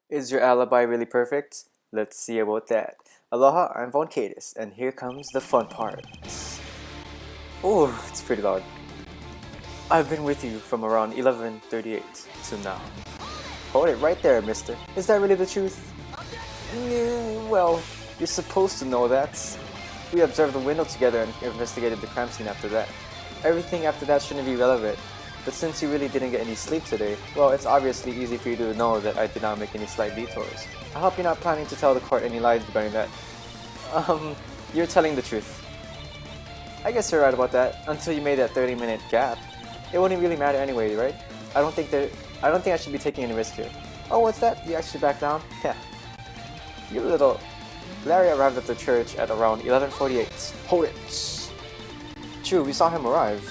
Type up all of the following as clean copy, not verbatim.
Is your alibi really perfect? Let's see about that. Aloha, I'm Von Cadis, and here comes the fun part. Oh, it's pretty loud. I've been with you from around 11:38 to now. Hold it right there, mister. Is that really the truth? Well, you're supposed to know that. We observed the window together and investigated the crime scene after that. Everything after that shouldn't be relevant. But since you really didn't get any sleep today, well, it's obviously easy for you to know that I did not make any slight detours. I hope you're not planning to tell the court any lies regarding that. You're telling the truth. I guess you're right about that, until you made that 30-minute gap. It wouldn't really matter anyway, right? I don't think I should be taking any risk here. Oh, what's that? You actually back down? Yeah. You little... Larry arrived at the church at around 11:48. Hold it! True, we saw him arrive.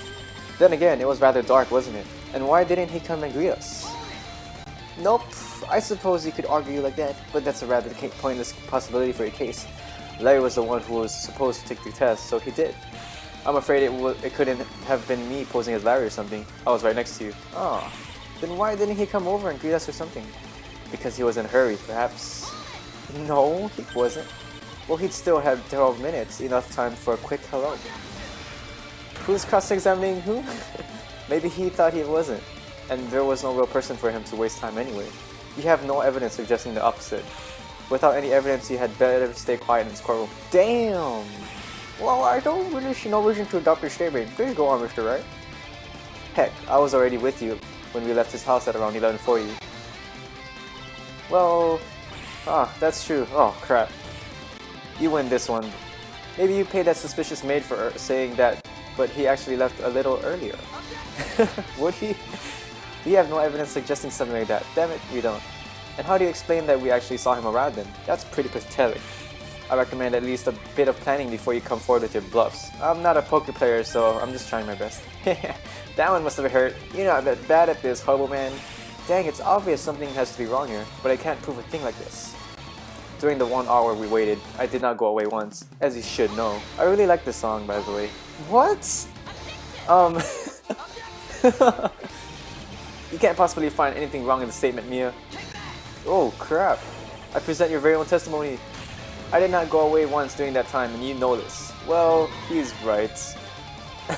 Then again, it was rather dark, wasn't it? And why didn't he come and greet us? Nope, I suppose you could argue like that, but that's a rather pointless possibility for your case. Larry was the one who was supposed to take the test, so he did. I'm afraid it couldn't have been me posing as Larry or something. I was right next to you. Oh, then why didn't he come over and greet us or something? Because he was in a hurry, perhaps. No, he wasn't. Well, he'd still have 12 minutes, enough time for a quick hello. Who's cross-examining who? Maybe he thought he wasn't, and there was no real person for him to waste time anyway. You have no evidence suggesting the opposite. Without any evidence, you had better stay quiet in this courtroom. Damn! Well, I don't really see no reason to adopt your statement. Please go on, Mr. Wright. Heck, I was already with you when we left his house at around 11:40. Well, that's true. Oh, crap. You win this one. Maybe you paid that suspicious maid for saying that, but he actually left a little earlier. Would he? We have no evidence suggesting something like that. Damn it, we don't. And how do you explain that we actually saw him around then? That's pretty pathetic. I recommend at least a bit of planning before you come forward with your bluffs. I'm not a poker player, so I'm just trying my best. That one must have hurt. You're not that bad at this, hobo man. Dang, it's obvious something has to be wrong here, but I can't prove a thing like this. During the 1 hour we waited, I did not go away once, as you should know. I really like this song, by the way. What? You can't possibly find anything wrong in the statement, Mia. Oh, crap. I present your very own testimony. I did not go away once during that time, and you know this. Well, he's right.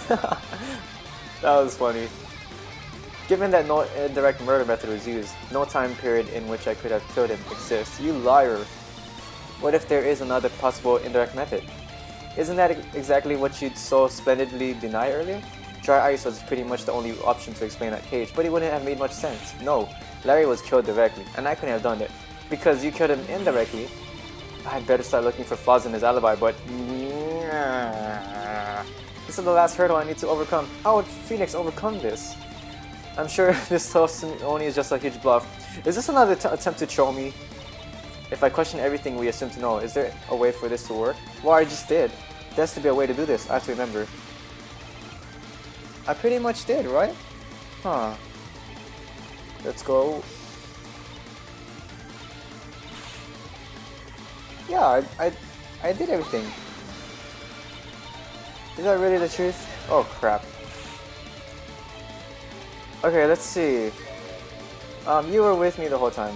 That was funny. Given that no indirect murder method was used, no time period in which I could have killed him exists. You liar. What if there is another possible indirect method? Isn't that exactly what you'd so splendidly deny earlier? Dry ice was pretty much the only option to explain that cage, but it wouldn't have made much sense. No, Larry was killed directly, and I couldn't have done it. Because you killed him indirectly, I'd better start looking for flaws in his alibi, but... This is the last hurdle I need to overcome. How would Phoenix overcome this? I'm sure this testimony is just a huge bluff. Is this another attempt to troll me? If I question everything we assume to know, is there a way for this to work? Well, I just did. There has to be a way to do this, I have to remember. I pretty much did, right? Huh. Let's go. Yeah, I did everything. Is that really the truth? Oh crap. Okay, let's see. You were with me the whole time.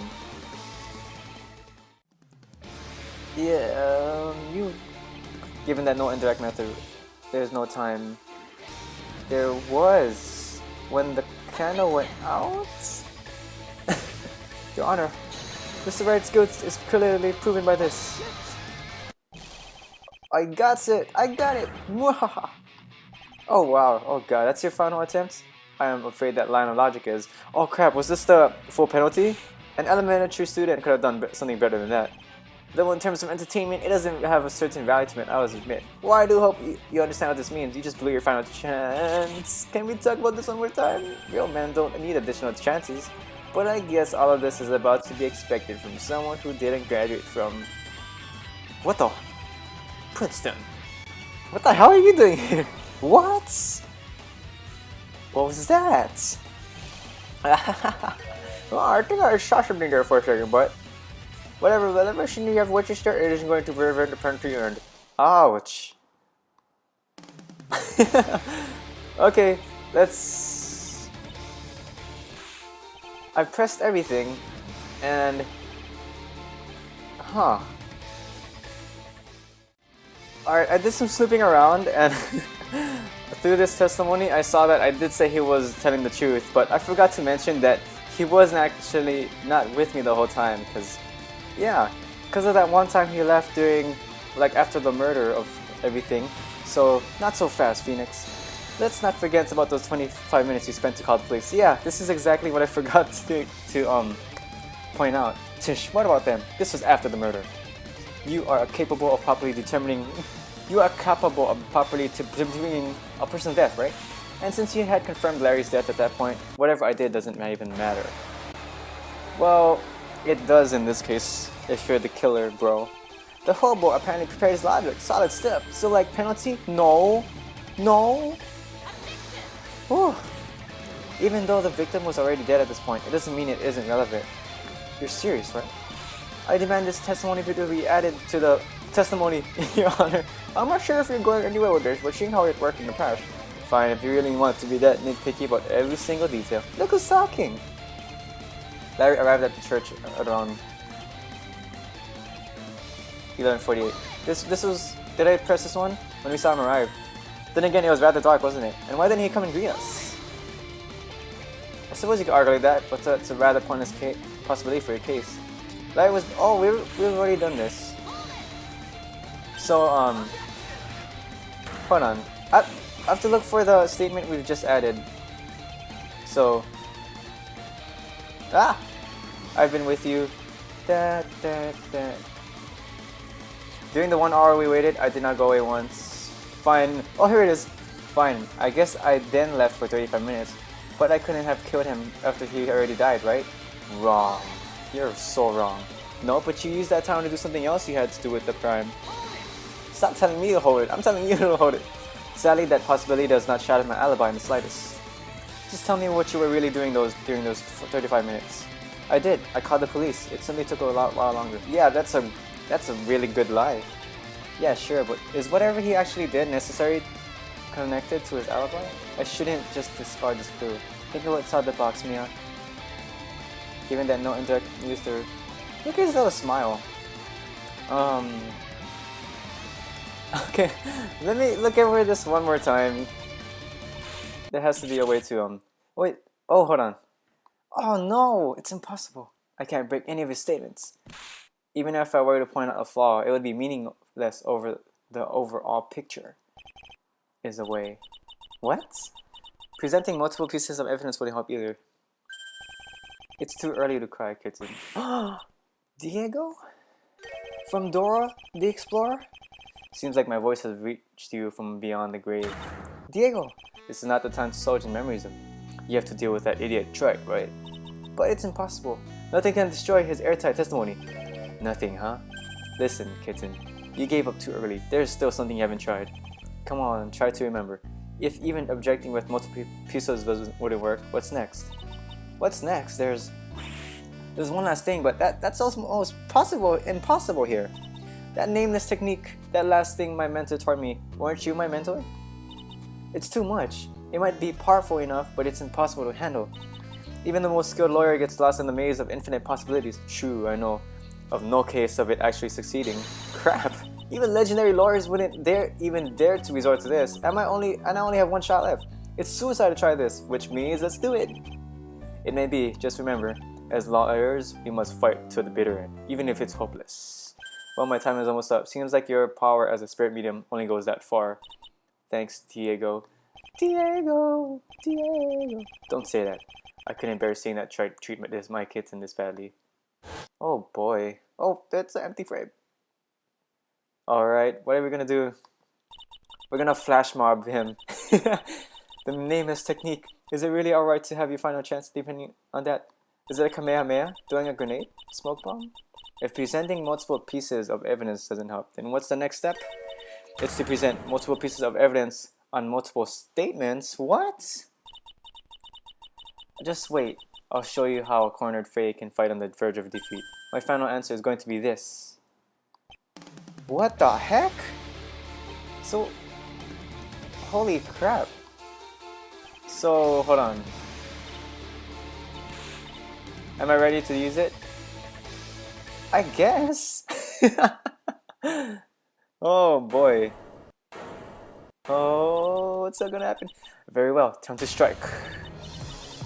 Yeah, given that no indirect method, there's no time. There was when the candle went out. Your Honor, Mr. Wright's guilt is clearly proven by this. I got it! I got it! Oh wow, oh god, that's your final attempt? I am afraid that line of logic is... Oh crap, was this the full penalty? An elementary student could have done something better than that. Though in terms of entertainment, it doesn't have a certain value to it, I will admit. Well, I do hope you understand what this means. You just blew your final chance. Can we talk about this one more time? Real men don't need additional chances. But I guess all of this is about to be expected from someone who didn't graduate from... What the... Princeton. What the hell are you doing here? What? What was that? Oh, I think I saw something there for a second, but... Whatever machine you have registered, it isn't going to prevent the penalty earned. Ouch. Okay, let's... I pressed everything, and Huh. Alright, I did some snooping around and through this testimony I saw that I did say he was telling the truth, but I forgot to mention that he wasn't actually not with me the whole time, because yeah, because of that one time he left during, like, after the murder of everything. So not so fast, Phoenix. Let's not forget about those 25 minutes you spent to call the police. Yeah, this is exactly what I forgot to point out. Tish, what about them? This was after the murder. You are capable of properly determining a person's death, right? And since you had confirmed Larry's death at that point, whatever I did doesn't even matter. Well, it does in this case, if you're the killer, bro. The hobo apparently prepared his logic, solid stuff. So, like, penalty? No. No. Whew. Even though the victim was already dead at this point, it doesn't mean it isn't relevant. You're serious, right? I demand this testimony video be added to the testimony, Your Honor. I'm not sure if you're going anywhere with this, but seeing how it worked in the past. Fine, if you really want to be that nitpicky about every single detail. Look who's talking! Larry arrived at the church at around 11:48. This was... Did I press this one? When we saw him arrive. Then again, it was rather dark, wasn't it? And why didn't he come and greet us? I suppose you could argue that, but it's a rather pointless possibility for your case. Larry was... Oh, we've already done this. So, hold on. I have to look for the statement we've just added. So... Ah! I've been with you. During the 1 hour we waited, I did not go away once. Fine. Oh, here it is. Fine. I guess I then left for 35 minutes. But I couldn't have killed him after he already died, right? Wrong. You're so wrong. No, but you used that time to do something else you had to do with the crime. Stop telling me to hold it. I'm telling you to hold it. Sadly, that possibility does not shatter my alibi in the slightest. Just tell me what you were really doing during those 35 minutes. I did. I called the police. It simply took a while longer. Yeah, that's a really good lie. Yeah, sure, but is whatever he actually did necessary connected to his alibi? I shouldn't just discard this clue. Think of what's out the box, Mia. Given that no indirect user. Look at his little smile. Okay, let me look over this one more time. There has to be a way to wait. Oh, hold on. Oh no, it's impossible. I can't break any of his statements. Even if I were to point out a flaw, it would be meaningless over the overall picture. Is a way. What? Presenting multiple pieces of evidence wouldn't help either. It's too early to cry, kitten. Diego? From Dora the Explorer? Seems like my voice has reached you from beyond the grave. Diego! This is not the time to indulge in memories of. You have to deal with that idiot Trek, right? But it's impossible. Nothing can destroy his airtight testimony. Nothing, huh? Listen, kitten. You gave up too early. There's still something you haven't tried. Come on, try to remember. If even objecting with multiple pieces wouldn't work, what's next? What's next? There's one last thing, but that's almost impossible here. That nameless technique, that last thing my mentor taught me. Weren't you my mentor? It's too much. It might be powerful enough, but it's impossible to handle. Even the most skilled lawyer gets lost in the maze of infinite possibilities. True, I know of no case of it actually succeeding. Crap. Even legendary lawyers wouldn't even dare to resort to this. And I only have one shot left. It's suicide to try this, which means let's do it. It may be, just remember, as lawyers, we must fight to the bitter end, even if it's hopeless. Well, my time is almost up. Seems like your power as a spirit medium only goes that far. Thanks, Diego. Diego! Diego! Don't say that. I couldn't bear seeing that treatment as my kitten this badly. Oh boy. Oh, that's an empty frame. Alright, what are we gonna do? We're gonna flash mob him. The nameless technique. Is it really alright to have your final chance depending on that? Is it a Kamehameha? Doing a grenade? Smoke bomb? If presenting multiple pieces of evidence doesn't help, then what's the next step? It's to present multiple pieces of evidence on multiple statements. What? Just wait. I'll show you how a cornered Faye can fight on the verge of defeat. My final answer is going to be this. What the heck? So, holy crap. So, hold on. Am I ready to use it? I guess. Oh boy. Oh, what's that gonna happen? Very well, time to strike.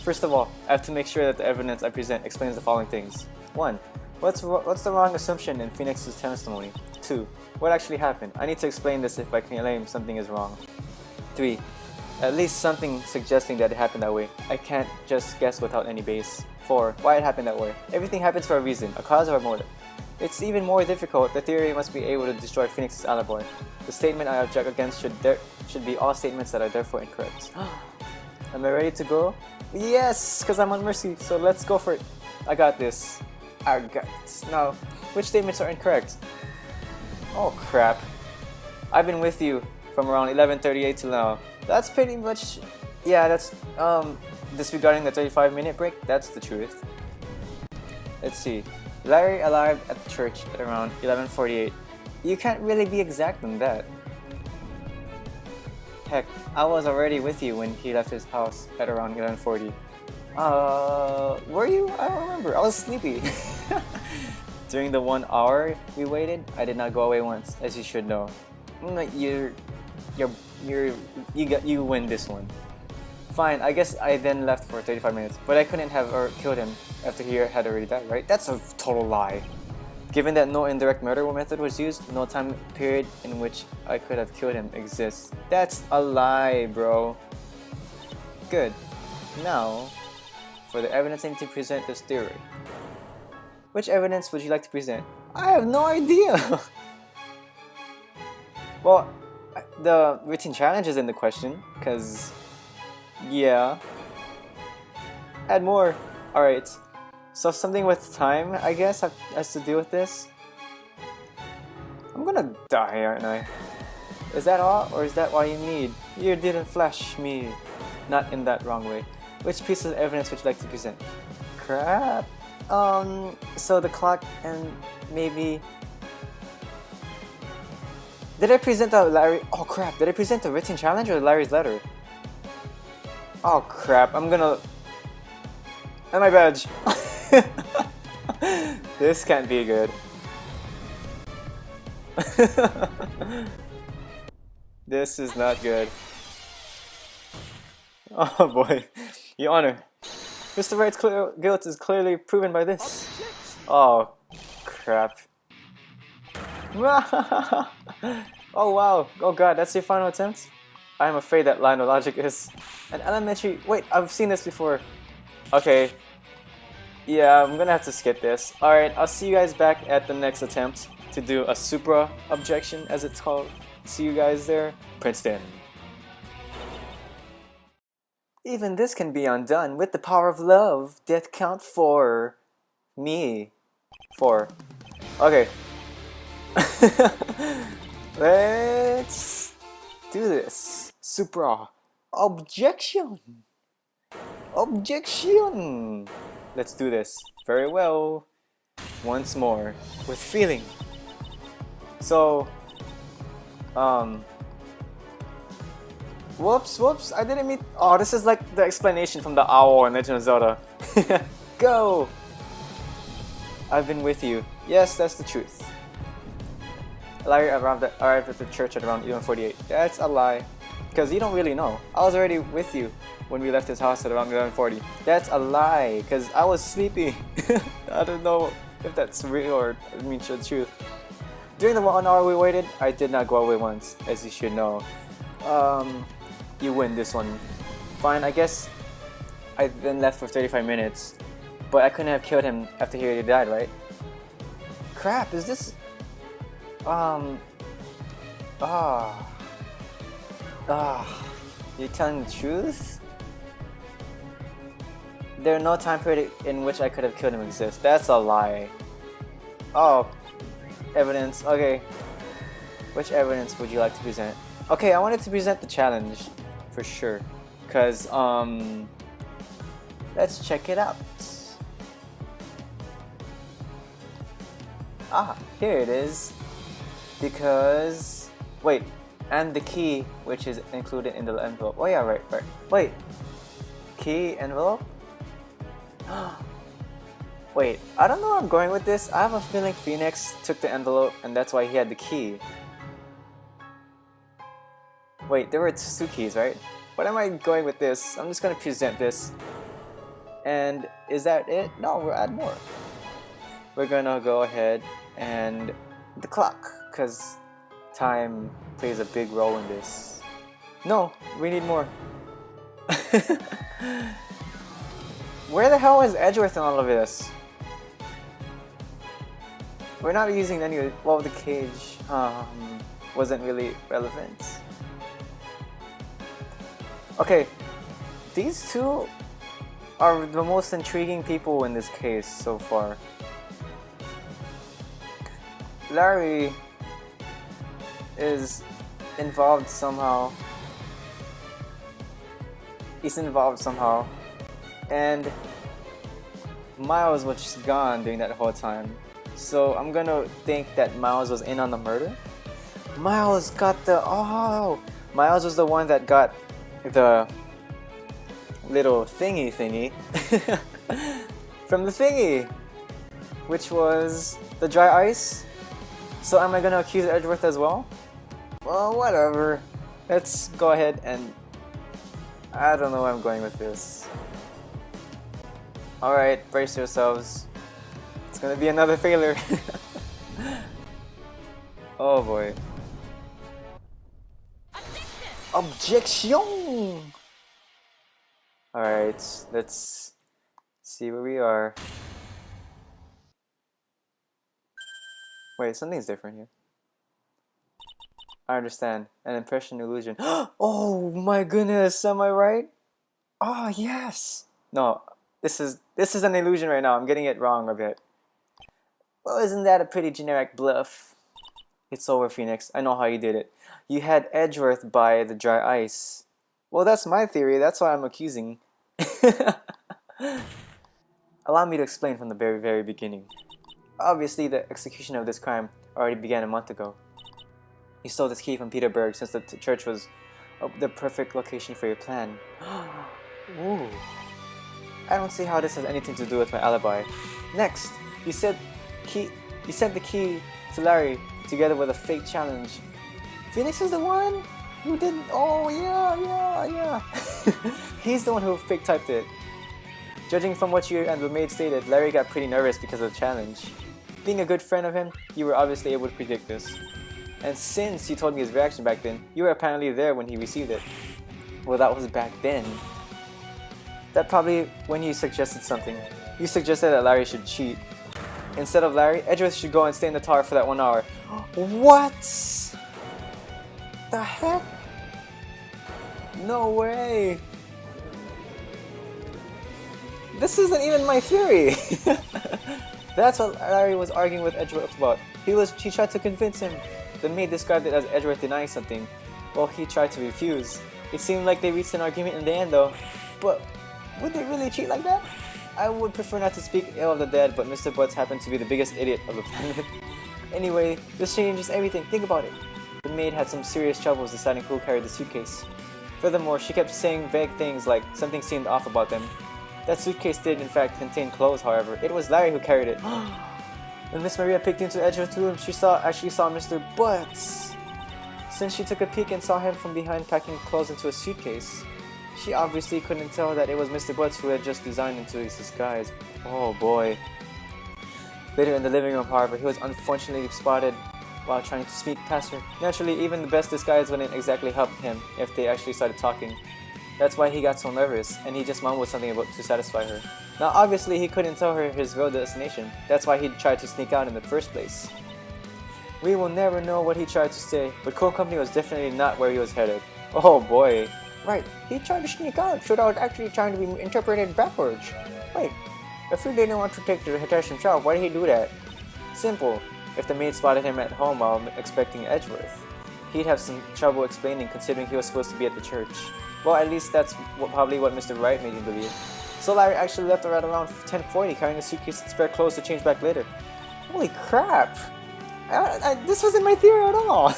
First of all, I have to make sure that the evidence I present explains the following things. 1. What's the wrong assumption in Phoenix's testimony? 2. What actually happened? I need to explain this if I claim something is wrong. 3. At least something suggesting that it happened that way. I can't just guess without any base. 4. Why it happened that way. Everything happens for a reason, a cause or a motive. It's even more difficult. The theory must be able to destroy Phoenix's alibi. The statement I object against should be all statements that are therefore incorrect. Am I ready to go? Yes, because I'm on mercy, so let's go for it. I got this. I got this. Now, which statements are incorrect? Oh crap. I've been with you from around 11:38 till now. That's pretty much, yeah, that's, disregarding the 35-minute break, that's the truth. Let's see. Larry arrived at the church at around 11:48. You can't really be exact on that. Heck, I was already with you when he left his house at around 11:40. Were you? I don't remember. I was sleepy. During the 1 hour we waited, I did not go away once, as you should know. You win this one. Fine, I guess I then left for 35 minutes, but I couldn't have killed him after he had already died, right? That's a total lie. Given that no indirect murder method was used, no time period in which I could have killed him exists. That's a lie, bro. Good. Now, for the evidence I need to present this theory. Which evidence would you like to present? I have no idea! Well, the routine challenge is in the question, because... yeah. Add more. Alright. So something with time, I guess, has to do with this. I'm gonna die, aren't I? Is that all, or is that all you need? You didn't flash me. Not in that wrong way. Which piece of evidence would you like to present? Crap. So the clock and maybe... Did I present the Larry... Oh crap, did I present the written challenge or Larry's letter? Oh crap, I'm gonna... And my badge! This can't be good. This is not good. Oh boy. Your Honor, Mr. Wright's guilt is clearly proven by this. Oh crap. Oh wow. Oh god, that's your final attempt? I'm afraid that line of logic is an elementary... Wait, I've seen this before. Okay. Yeah, I'm gonna have to skip this. Alright, I'll see you guys back at the next attempt to do a supra objection, as it's called. See you guys there. Princeton. Even this can be undone with the power of love. Death count 4. Me. 4. Okay. Let's do this. Supra objection. Objection. Let's do this. Very well. Once more. With feeling. So, whoops, I didn't mean... Oh, this is like the explanation from the owl in Legend of Zelda. Go! I've been with you. Yes, that's the truth. Larry arrived at the church at around 11:48. That's a lie. Because you don't really know. I was already with you when we left his house at around 11:40. That's a lie, because I was sleeping. I don't know if that's real or the truth. During the 1 hour we waited, I did not go away once, as you should know. You win this one. Fine, I guess I then left for 35 minutes. But I couldn't have killed him after he already died, right? Crap, is this... You're telling the truth? There are no time period in which I could have killed him exist. That's a lie. Oh, evidence. Okay. Which evidence would you like to present? Okay, I wanted to present the challenge for sure. Cause let's check it out. Ah, here it is. Because wait, and the key which is included in the envelope. Oh yeah, right. Wait. Key envelope? Wait, I don't know where I'm going with this. I have a feeling Phoenix took the envelope and that's why he had the key. Wait, there were 2 keys, right? What am I going with this? I'm just gonna present this. And is that it? No, we'll add more. We're gonna go ahead and the clock, because time plays a big role in this. No, we need more. Where the hell is Edgeworth in all of this? We're not using any. Well, the cage wasn't really relevant. Okay, these 2 are the most intriguing people in this case so far. Larry is involved somehow. He's involved somehow. And Miles was just gone during that whole time. So I'm gonna think that Miles was in on the murder. Miles got the... Oh! Miles was the one that got the little thingy from the thingy, which was the dry ice. So am I gonna accuse Edgeworth as well? Well, whatever. Let's go ahead and... I don't know where I'm going with this. Alright, brace yourselves. It's gonna be another failure. Oh boy. Objection! Alright, let's see where we are. Wait, something's different here. I understand. An impression illusion. Oh my goodness, am I right? Oh yes! No, this is an illusion right now. I'm getting it wrong a bit. Well, isn't that a pretty generic bluff? It's over, Phoenix. I know how you did it. You had Edgeworth by the dry ice. Well, that's my theory. That's why I'm accusing. Allow me to explain from the very, very beginning. Obviously, the execution of this crime already began a month ago. You stole this key from Peterburg since the church was the perfect location for your plan. Ooh. I don't see how this has anything to do with my alibi. Next, you sent the key to Larry together with a fake challenge. Phoenix is the one who didn't. Oh yeah. He's the one who fake typed it. Judging from what you and the maid stated, Larry got pretty nervous because of the challenge. Being a good friend of him, you were obviously able to predict this. And since you told me his reaction back then, you were apparently there when he received it. Well, that was back then. That probably when you suggested something. You suggested that Larry should cheat. Instead of Larry, Edgeworth should go and stay in the tower for that 1 hour. What? The heck? No way. This isn't even my theory. That's what Larry was arguing with Edgeworth about. He tried to convince him. The maid described it as Edgeworth denying something. Well, he tried to refuse. It seemed like they reached an argument in the end though. But would they really cheat like that? I would prefer not to speak ill of the dead, but Mr. Butts happened to be the biggest idiot of the planet. Anyway, this changes everything. Think about it. The maid had some serious troubles deciding who carried the suitcase. Furthermore, she kept saying vague things like something seemed off about them. That suitcase did in fact contain clothes, however. It was Larry who carried it. When Miss Maria peeked into Edgeworth's room, she actually saw Mr. Butts. Since she took a peek and saw him from behind packing clothes into a suitcase, she obviously couldn't tell that it was Mr. Butts who had just designed into his disguise. Oh boy. Later in the living room, however, he was unfortunately spotted while trying to sneak past her. Naturally, even the best disguise wouldn't exactly help him if they actually started talking. That's why he got so nervous, and he just mumbled something about to satisfy her. Now obviously he couldn't tell her his real destination. That's why he tried to sneak out in the first place. We will never know what he tried to say, but Coal Company was definitely not where he was headed. Oh boy. Right, he tried to sneak out, so that was actually trying to be interpreted backwards. Wait, if he didn't want to take the test himself, why did he do that? Simple. If the maid spotted him at home while expecting Edgeworth, he'd have some trouble explaining considering he was supposed to be at the church. Well, at least that's probably what Mr. Wright made him believe. So Larry actually left right around 10:40 carrying a suitcase and spare clothes to change back later. Holy crap! This wasn't my theory at all!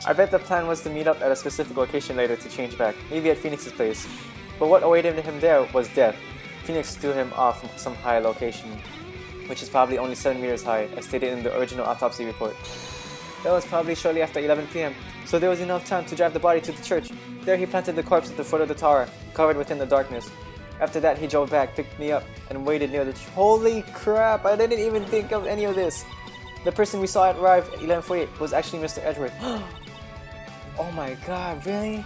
I bet the plan was to meet up at a specific location later to change back, maybe at Phoenix's place. But what awaited him there was death. Phoenix threw him off from some high location, which is probably only 7 meters high, as stated in the original autopsy report. That was probably shortly after 11 p.m., so there was enough time to drive the body to the church. There he planted the corpse at the foot of the tower, covered within the darkness. After that, he drove back, picked me up, and waited near the Holy crap, I didn't even think of any of this! The person we saw arrive at 11:48 was actually Mr. Edgeworth. Oh my god, really?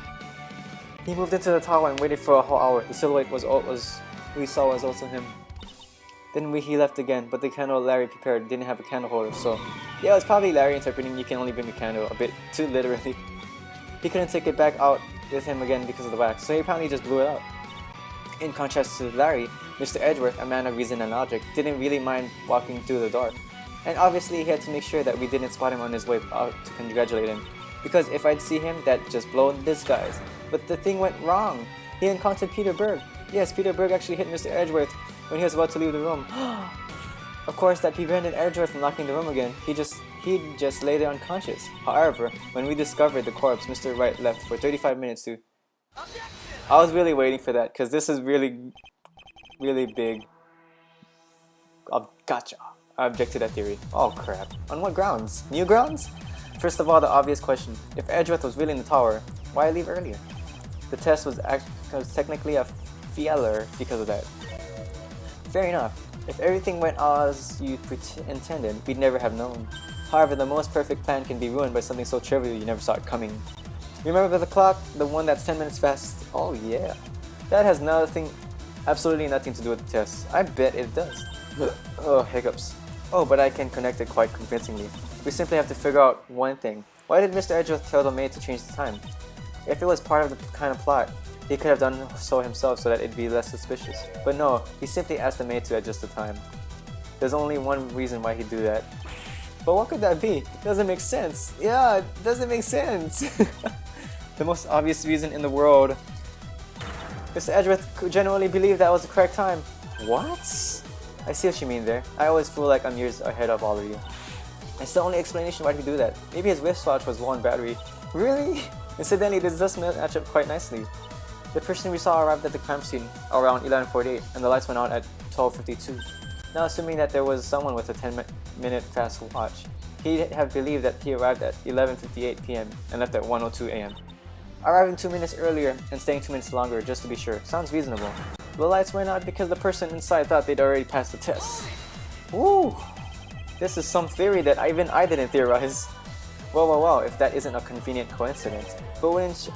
He moved into the tower and waited for a whole hour. The silhouette we saw was also him. Then he left again, but the candle Larry prepared didn't have a candle holder, so yeah, it's probably Larry interpreting you can only bring a candle a bit too literally. He couldn't take it back out with him again because of the wax, so he apparently just blew it out. In contrast to Larry, Mr. Edgeworth, a man of reason and logic, didn't really mind walking through the dark. And obviously he had to make sure that we didn't spot him on his way out to congratulate him, because if I'd see him, that'd just blow the disguise. But the thing went wrong. He encountered Peter Berg. Yes, Peter Berg actually hit Mr. Edgeworth when he was about to leave the room. Of course, that prevented Edgeworth from locking the room again. He just lay there unconscious. However, when we discovered the corpse, Mr. Wright left for 35 minutes to... Objection! I was really waiting for that, because this is really big. Gotcha. I object to that theory. Oh crap. On what grounds? New grounds? First of all, the obvious question. If Edgeworth was really in the tower, why leave earlier? The test was technically a failure because of that. Fair enough. If everything went as you intended, we'd never have known. However, the most perfect plan can be ruined by something so trivial you never saw it coming. Remember the clock? The one that's 10 minutes fast? Oh yeah. That has absolutely nothing to do with the test. I bet it does. Oh, hiccups. Oh, but I can connect it quite convincingly. We simply have to figure out one thing. Why did Mr. Edgeworth tell the maid to change the time? If it was part of the kind of plot, he could have done so himself so that it'd be less suspicious. But no, he simply asked the maid to adjust the time. There's only one reason why he'd do that. But what could that be? It doesn't make sense. Yeah, it doesn't make sense. The most obvious reason in the world. Mr. Edgeworth could genuinely believe that was the correct time. What? I see what you mean there. I always feel like I'm years ahead of all of you. It's the only explanation why he do that. Maybe his wristwatch was low on battery. Really? Incidentally, this does match up quite nicely. The person we saw arrived at the crime scene around 11:48 and the lights went out at 12:52. Now assuming that there was someone with a 10-minute fast watch, he'd have believed that he arrived at 11:58 p.m. and left at 1:02 a.m. Arriving 2 minutes earlier and staying 2 minutes longer just to be sure sounds reasonable. The lights went out because the person inside thought they'd already passed the test. Woo! This is some theory that even I didn't theorize. Well, if that isn't a convenient coincidence. But wouldn't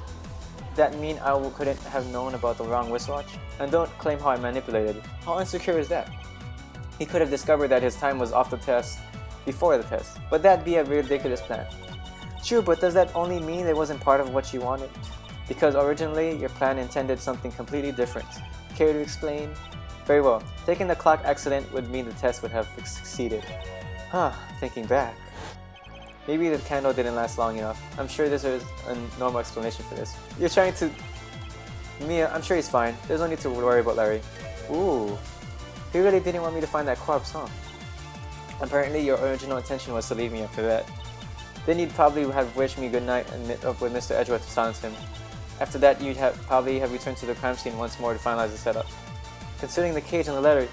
that mean I couldn't have known about the wrong wristwatch? And don't claim how I manipulated. How insecure is that? He could have discovered that his time was off the test before the test. But that'd be a ridiculous plan. True, but does that only mean it wasn't part of what you wanted? Because originally, your plan intended something completely different. Care to explain? Very well. Taking the clock accident would mean the test would have succeeded. Thinking back. Maybe the candle didn't last long enough. I'm sure there's a normal explanation for this. You're trying to... Mia, I'm sure he's fine. There's no need to worry about Larry. Ooh. He really didn't want me to find that corpse, huh? Apparently your original intention was to leave me after that. Then you'd probably have wished me goodnight and met up with Mr. Edgeworth to silence him. After that, you'd probably have returned to the crime scene once more to finalize the setup. Considering the cage and the letter,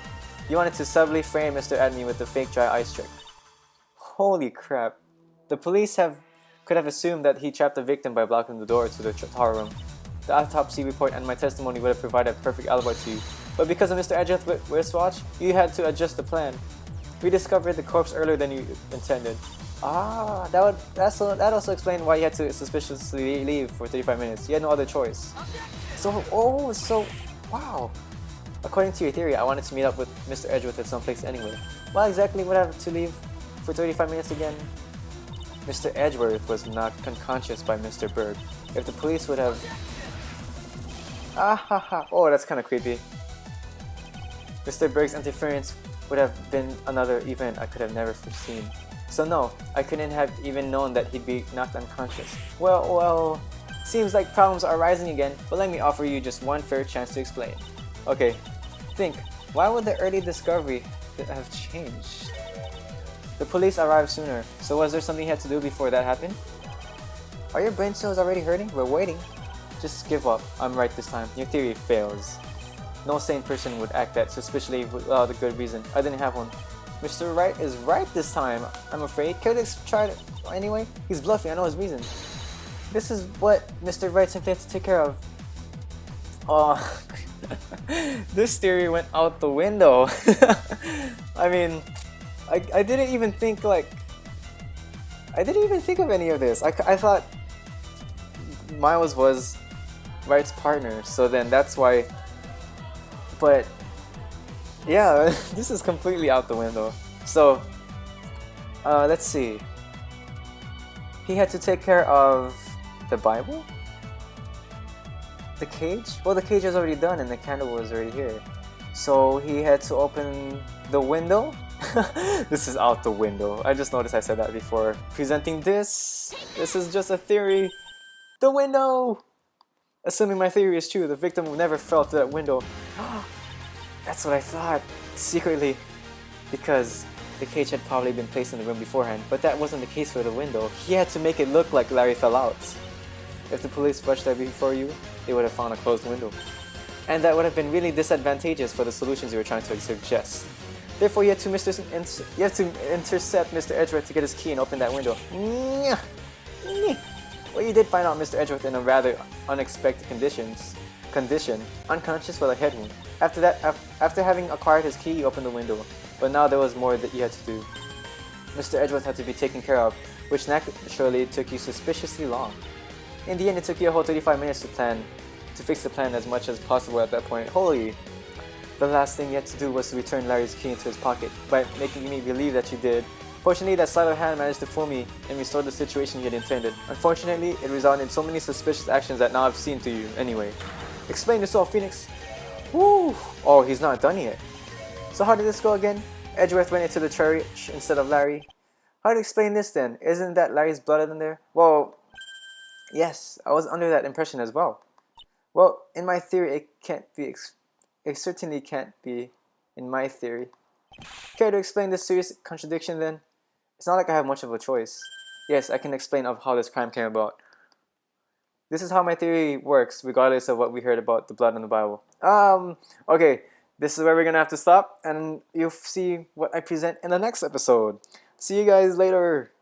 you wanted to subtly frame Mr. Adney with the fake dry ice trick. Holy crap. The police could have assumed that he trapped the victim by blocking the door to the tower room. The autopsy report and my testimony would have provided a perfect alibi to you. But because of Mr. Edgeworth's wristwatch, you had to adjust the plan. We discovered the corpse earlier than you intended. That also explained why you had to suspiciously leave for 35 minutes. You had no other choice. Wow. According to your theory, I wanted to meet up with Mr. Edgeworth at some place anyway. Why exactly would I have to leave for 35 minutes again? Mr. Edgeworth was knocked unconscious by Mr. Berg. If the police would have... Oh, that's kind of creepy. Mr. Berg's interference would have been another event I could have never foreseen. So no, I couldn't have even known that he'd be knocked unconscious. Well, seems like problems are rising again, but let me offer you just one fair chance to explain. Okay, think, why would the early discovery have changed? The police arrived sooner, so was there something he had to do before that happened? Are your brain cells already hurting? We're waiting. Just give up. I'm right this time. Your theory fails. No sane person would act that suspiciously without a good reason. I didn't have one. Mr. Wright is right this time, I'm afraid. Codex tried it anyway. He's bluffing, I know his reason. This is what Mr. Wright simply had to take care of. Oh, this theory went out the window. I mean, I didn't even think I didn't even think of any of this. I thought Miles was Wright's partner, so then that's why. But yeah, this is completely out the window. So let's see. He had to take care of the Bible? The cage? Well, the cage was already done and the candle was already here. So he had to open the window? This is out the window. I just noticed I said that before. Presenting this is just a theory. The window! Assuming my theory is true, the victim never fell through that window. That's what I thought, secretly. Because the cage had probably been placed in the room beforehand, but that wasn't the case for the window. He had to make it look like Larry fell out. If the police rushed there before you, they would have found a closed window. And that would have been really disadvantageous for the solutions you were trying to suggest. Therefore, you had to intercept Mr. Edgeworth to get his key and open that window. Well, you did find out Mr. Edgeworth in a rather unexpected condition, unconscious with a head wound. After that, after having acquired his key, you opened the window. But now there was more that you had to do. Mr. Edgeworth had to be taken care of, which naturally took you suspiciously long. In the end, it took you a whole 35 minutes to fix the plan as much as possible at that point. Holy! The last thing you had to do was to return Larry's key into his pocket, by making me believe that you did. Fortunately, that sleight of hand managed to fool me and restore the situation you had intended. Unfortunately, it resulted in so many suspicious actions that now I've seen through you. Anyway, explain yourself, Phoenix. Woo! Oh, he's not done yet. So how did this go again? Edgeworth went into the church instead of Larry. How to explain this then? Isn't that Larry's blood in there? Well, yes, I was under that impression as well. Well, in my theory, it can't be. It certainly can't be in my theory. Care to explain this serious contradiction then? It's not like I have much of a choice. Yes, I can explain of how this crime came about. This is how my theory works, regardless of what we heard about the blood in the Bible. Okay, this is where we're gonna have to stop, and you'll see what I present in the next episode. See you guys later.